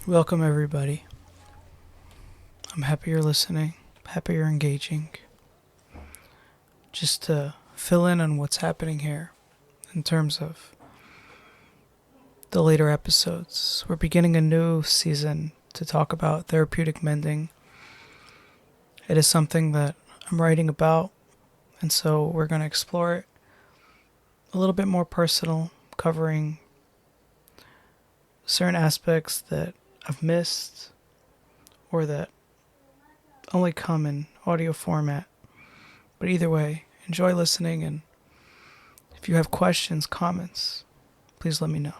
Welcome, everybody. I'm happy you're listening, happy you're engaging. Just to fill in on what's happening here in terms of the later episodes, we're beginning a new season to talk about therapeutic mending. It is something that I'm writing about, and so we're going to explore it a little bit more personal, covering certain aspects that I've missed or that only come in audio format. But either way, enjoy listening, and if you have questions, comments, please let me know.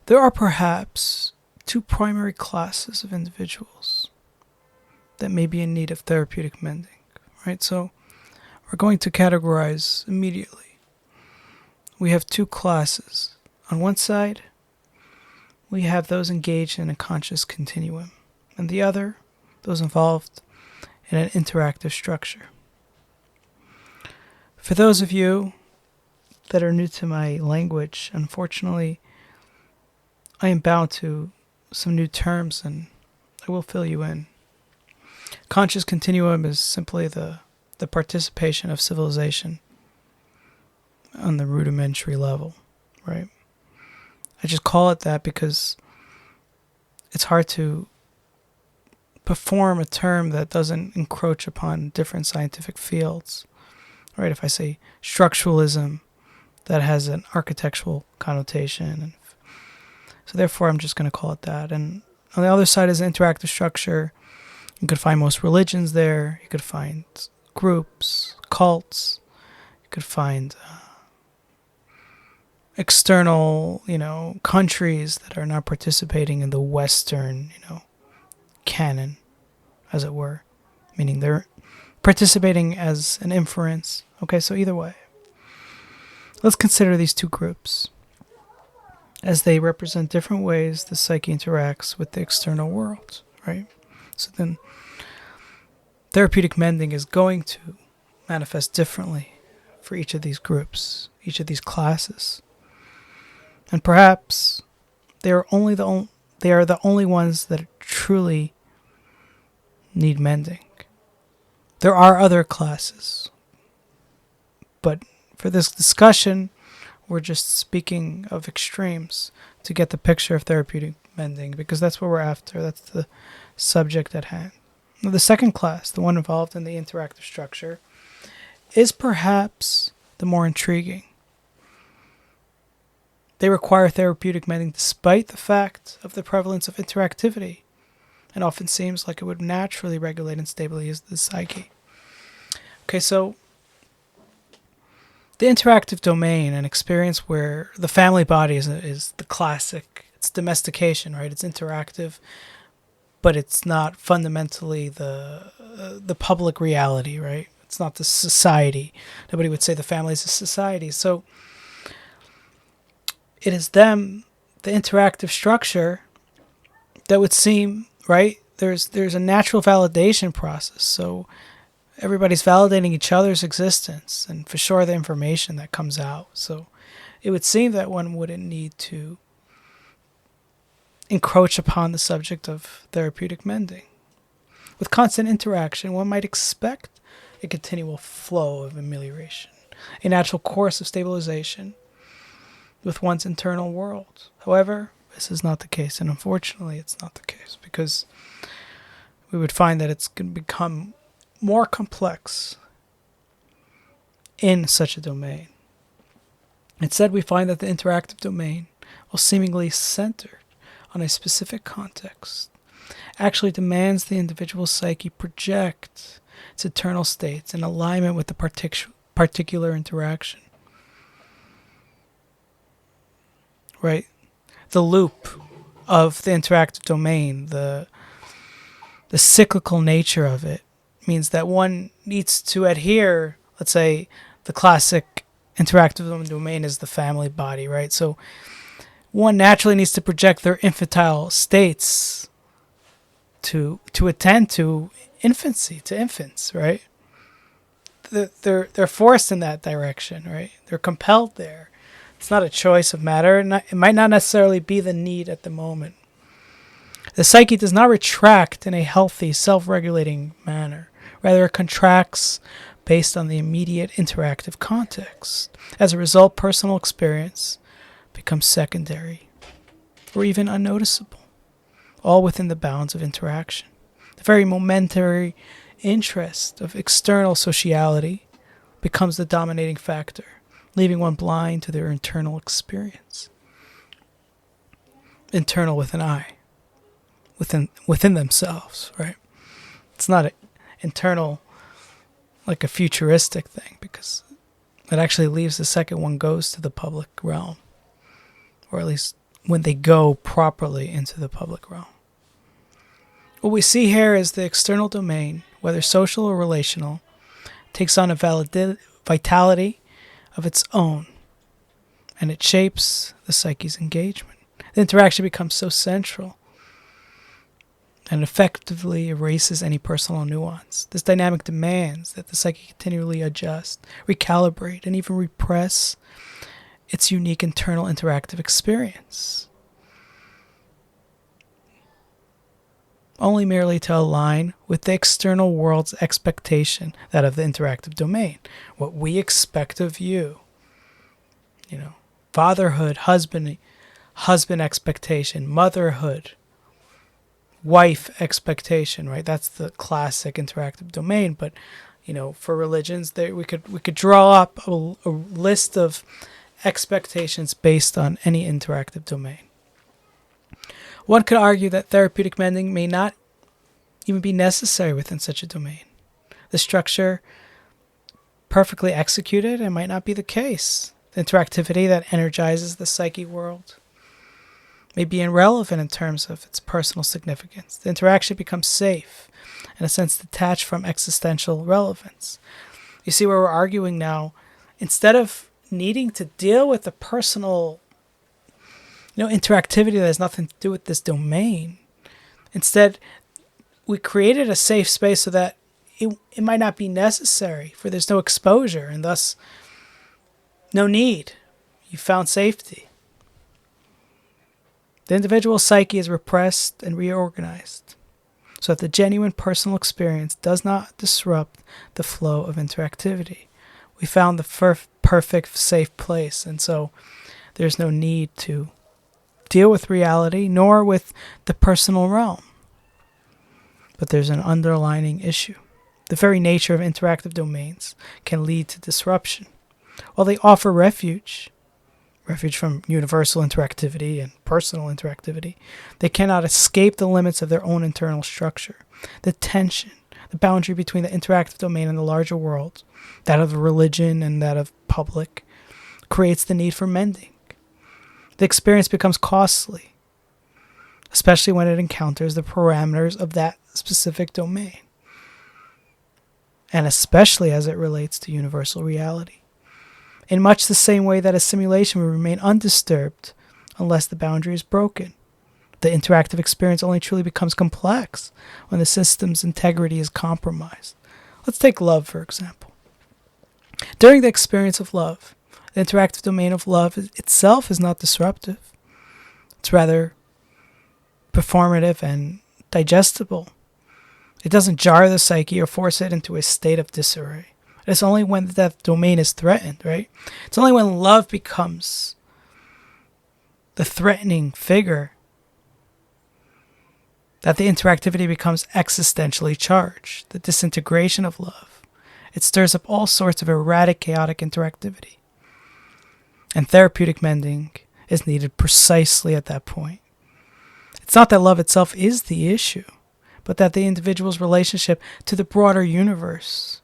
There are perhaps two primary classes of individuals that may be in need of therapeutic mending, right? So we're going to categorize immediately. We have two classes. On one side, we have those engaged in a conscious continuum, and the other, those involved in an interactive structure. For those of you that are new to my language, unfortunately, I am bound to some new terms, and I will fill you in. Conscious continuum is simply the participation of civilization on the rudimentary level, right? I just call it that because it's hard to perform a term that doesn't encroach upon different scientific fields, right? If I say structuralism, that has an architectural connotation, and so therefore I'm just going to call it that. And on the other side is interactive structure. You could find most religions there. You could find groups, cults. You could find external, countries that are not participating in the Western, canon, as it were, meaning they're participating as an inference. Okay, so either way, let's consider these two groups as they represent different ways the psyche interacts with the external world, right? So then therapeutic mending is going to manifest differently for each of these groups, each of these classes. And perhaps they are the only ones that truly need mending. There are other classes, but for this discussion, we're just speaking of extremes to get the picture of therapeutic mending, because that's what we're after. That's the subject at hand. Now, the second class, the one involved in the interactive structure, is perhaps the more intriguing. They require therapeutic mending despite the fact of the prevalence of interactivity, and often seems like it would naturally regulate instability as the psyche. Okay, so the interactive domain, an experience where the family body is the classic. It's domestication, right? It's interactive, but it's not fundamentally the public reality, right? It's not the society. Nobody would say the family is a society. So it is them, the interactive structure, that would seem, right? There's a natural validation process. So everybody's validating each other's existence and for sure the information that comes out. So it would seem that one wouldn't need to encroach upon the subject of therapeutic mending. With constant interaction, one might expect a continual flow of amelioration, a natural course of stabilization with one's internal world. However, this is not the case, and unfortunately it's not the case, because we would find that it's going to become more complex in such a domain. Instead, we find that the interactive domain, while seemingly centered on a specific context, actually demands the individual psyche project its internal states in alignment with the particular interaction. Right? The loop of the interactive domain, the cyclical nature of it, means that one needs to adhere, let's say the classic interactive domain is the family body, right? So one naturally needs to project their infantile states to attend to infancy, to infants, right? They're forced in that direction, right? They're compelled there It's not a choice of matter. It might not necessarily be the need at the moment. The psyche does not retract in a healthy, self-regulating manner. Rather, it contracts based on the immediate interactive context. As a result, personal experience becomes secondary or even unnoticeable, all within the bounds of interaction. The very momentary interest of external sociality becomes the dominating factor, leaving one blind to their internal experience. Internal with an eye. Within themselves, right? It's not internal like a futuristic thing, because it actually leaves the second one goes to the public realm, or at least when they go properly into the public realm. What we see here is the external domain, whether social or relational, takes on a vitality of its own, and it shapes the psyche's engagement. The interaction becomes so central and effectively erases any personal nuance. This dynamic demands that the psyche continually adjust, recalibrate, and even repress its unique internal interactive experience, only merely to align with the external world's expectation, that of the interactive domain. What we expect of you, fatherhood, husband expectation, motherhood, wife expectation, right? That's the classic interactive domain. But for religions, we could draw up a list of expectations based on any interactive domain. One could argue that therapeutic mending may not even be necessary within such a domain. The structure, perfectly executed, it might not be the case. The interactivity that energizes the psyche world may be irrelevant in terms of its personal significance. The interaction becomes safe, in a sense detached from existential relevance. You see where we're arguing now? Instead of needing to deal with the personal interactivity that has nothing to do with this domain, instead we created a safe space so that it might not be necessary, for there's no exposure and thus no need. You found safety. The individual psyche is repressed and reorganized so that the genuine personal experience does not disrupt the flow of interactivity. We found the perfect safe place, and so there's no need to deal with reality nor with the personal realm. But there's an underlying issue. The very nature of interactive domains can lead to disruption. While they offer refuge from universal interactivity and personal interactivity, they cannot escape the limits of their own internal structure. The tension, the boundary between the interactive domain and the larger world, that of religion and that of public, creates the need for mending. The experience becomes costly, especially when it encounters the parameters of that specific domain, and especially as it relates to universal reality. In much the same way that a simulation will remain undisturbed unless the boundary is broken. The interactive experience only truly becomes complex when the system's integrity is compromised. Let's take love, for example. During the experience of love, the interactive domain of love itself is not disruptive. It's rather performative and digestible. It doesn't jar the psyche or force it into a state of disarray. It's only when that domain is threatened, right? It's only when love becomes the threatening figure that the interactivity becomes existentially charged. The disintegration of love. It stirs up all sorts of erratic, chaotic interactivity. And therapeutic mending is needed precisely at that point. It's not that love itself is the issue, but that the individual's relationship to the broader universe,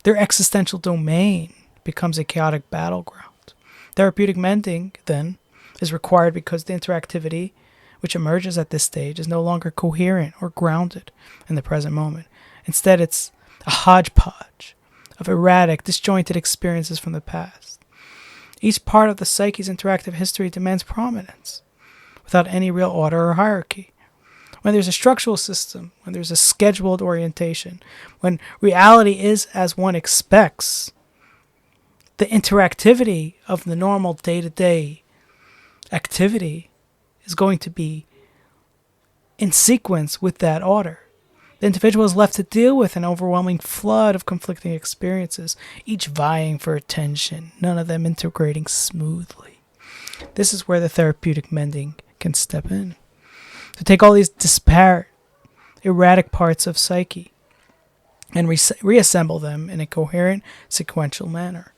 their existential domain, becomes a chaotic battleground. Therapeutic mending, then, is required because the interactivity which emerges at this stage is no longer coherent or grounded in the present moment. Instead, it's a hodgepodge of erratic, disjointed experiences from the past. Each part of the psyche's interactive history demands prominence, without any real order or hierarchy. When there's a structural system, when there's a scheduled orientation, when reality is as one expects, the interactivity of the normal day-to-day activity is going to be in sequence with that order. The individual is left to deal with an overwhelming flood of conflicting experiences, each vying for attention, none of them integrating smoothly. This is where the therapeutic mending can step in. To take all these disparate, erratic parts of psyche and reassemble them in a coherent, sequential manner.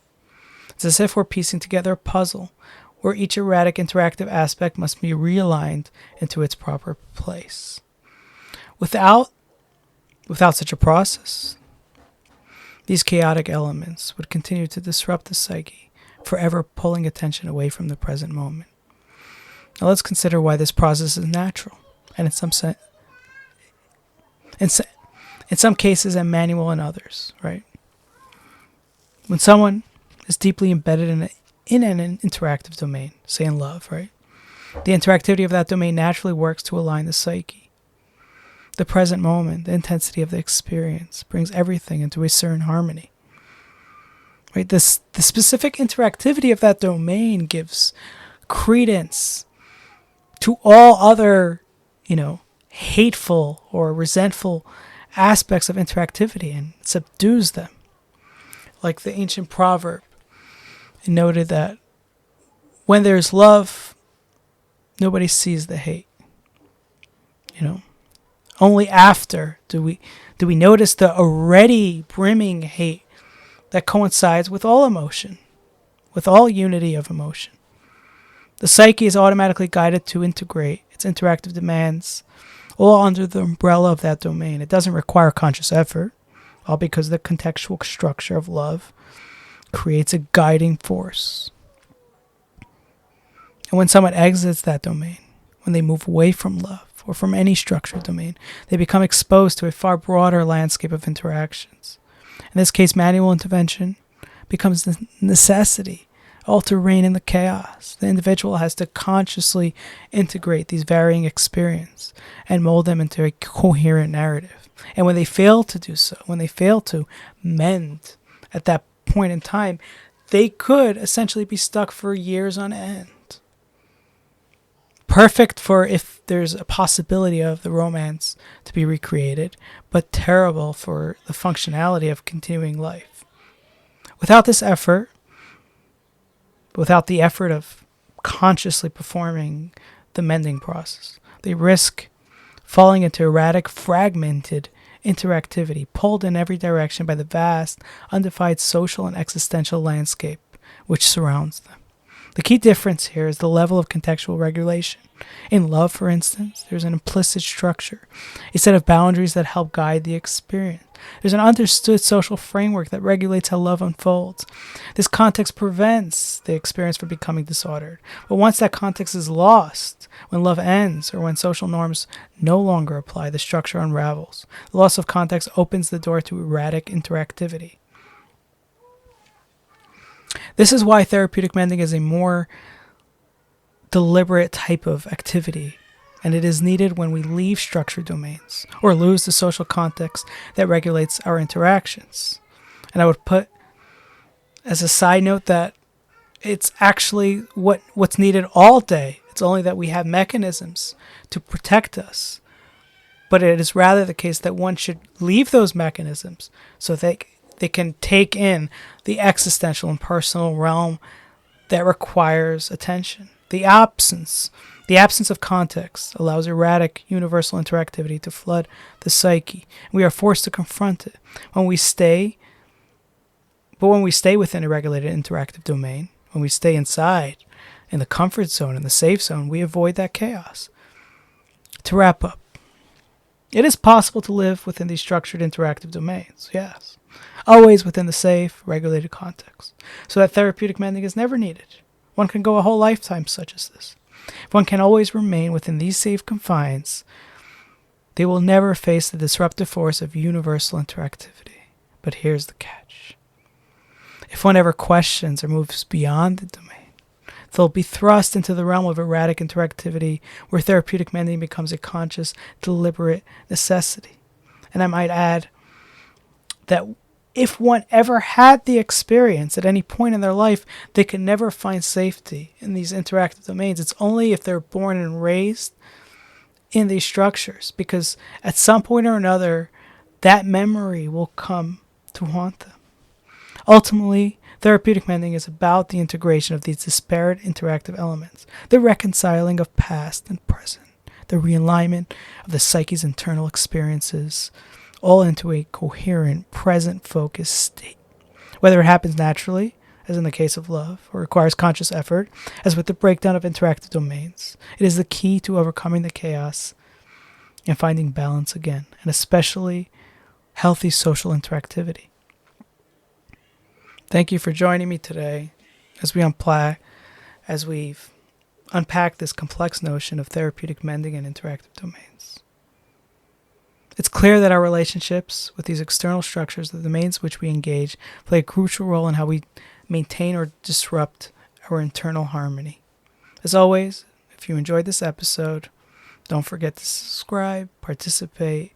It's as if we're piecing together a puzzle where each erratic interactive aspect must be realigned into its proper place. Without such a process, these chaotic elements would continue to disrupt the psyche, forever pulling attention away from the present moment. Now let's consider why this process is natural, and in some cases and manual in others, right? When someone is deeply embedded in an interactive domain, say in love, right? The interactivity of that domain naturally works to align the psyche. The present moment, the intensity of the experience, brings everything into a certain harmony. Right? The specific interactivity of that domain gives credence to all other, hateful or resentful aspects of interactivity and subdues them. Like the ancient proverb noted that when there's love, nobody sees the hate. Only after do we notice the already brimming hate that coincides with all emotion, with all unity of emotion. The psyche is automatically guided to integrate its interactive demands all under the umbrella of that domain. It doesn't require conscious effort, all because the contextual structure of love creates a guiding force. And when someone exits that domain, when they move away from love or from any structured domain, they become exposed to a far broader landscape of interactions. In this case, manual intervention becomes the necessity, all to reign in the chaos. The individual has to consciously integrate these varying experiences and mold them into a coherent narrative. And when they fail to do so, when they fail to mend at that point in time, they could essentially be stuck for years on end. Perfect for if there's a possibility of the romance to be recreated, but terrible for the functionality of continuing life. Without this effort, without the effort of consciously performing the mending process, they risk falling into erratic, fragmented interactivity, pulled in every direction by the vast, undefined social and existential landscape which surrounds them. The key difference here is the level of contextual regulation. In love, for instance, there's an implicit structure, a set of boundaries that help guide the experience. There's an understood social framework that regulates how love unfolds. This context prevents the experience from becoming disordered. But once that context is lost, when love ends or when social norms no longer apply, the structure unravels. The loss of context opens the door to erratic interactivity. This is why therapeutic mending is a more deliberate type of activity, and it is needed when we leave structured domains or lose the social context that regulates our interactions. And I would put as a side note that it's actually what's needed all day. It's only that we have mechanisms to protect us. But it is rather the case that one should leave those mechanisms so they can take in the existential and personal realm that requires attention. The absence of context allows erratic, universal interactivity to flood the psyche. We are forced to confront it. When we stay within a regulated interactive domain, when we stay inside, in the comfort zone, in the safe zone, we avoid that chaos. To wrap up, it is possible to live within these structured interactive domains, yes. Always within the safe, regulated context, so that therapeutic mending is never needed. One can go a whole lifetime such as this. If one can always remain within these safe confines, they will never face the disruptive force of universal interactivity. But here's the catch. If one ever questions or moves beyond the domain, they'll be thrust into the realm of erratic interactivity where therapeutic mending becomes a conscious, deliberate necessity. And I might add that if one ever had the experience at any point in their life, they can never find safety in these interactive domains. It's only if they're born and raised in these structures, because at some point or another, that memory will come to haunt them. Ultimately, therapeutic mending is about the integration of these disparate interactive elements, the reconciling of past and present, the realignment of the psyche's internal experiences, all into a coherent, present-focused state. Whether it happens naturally, as in the case of love, or requires conscious effort, as with the breakdown of interactive domains, it is the key to overcoming the chaos and finding balance again, and especially healthy social interactivity. Thank you for joining me today as we we've unpacked this complex notion of therapeutic mending and interactive domains. It's clear that our relationships with these external structures, the domains which we engage, play a crucial role in how we maintain or disrupt our internal harmony. As always, if you enjoyed this episode, don't forget to subscribe, participate,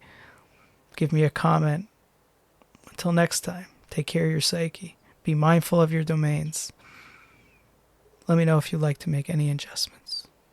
give me a comment. Until next time, take care of your psyche. Be mindful of your domains. Let me know if you'd like to make any adjustments.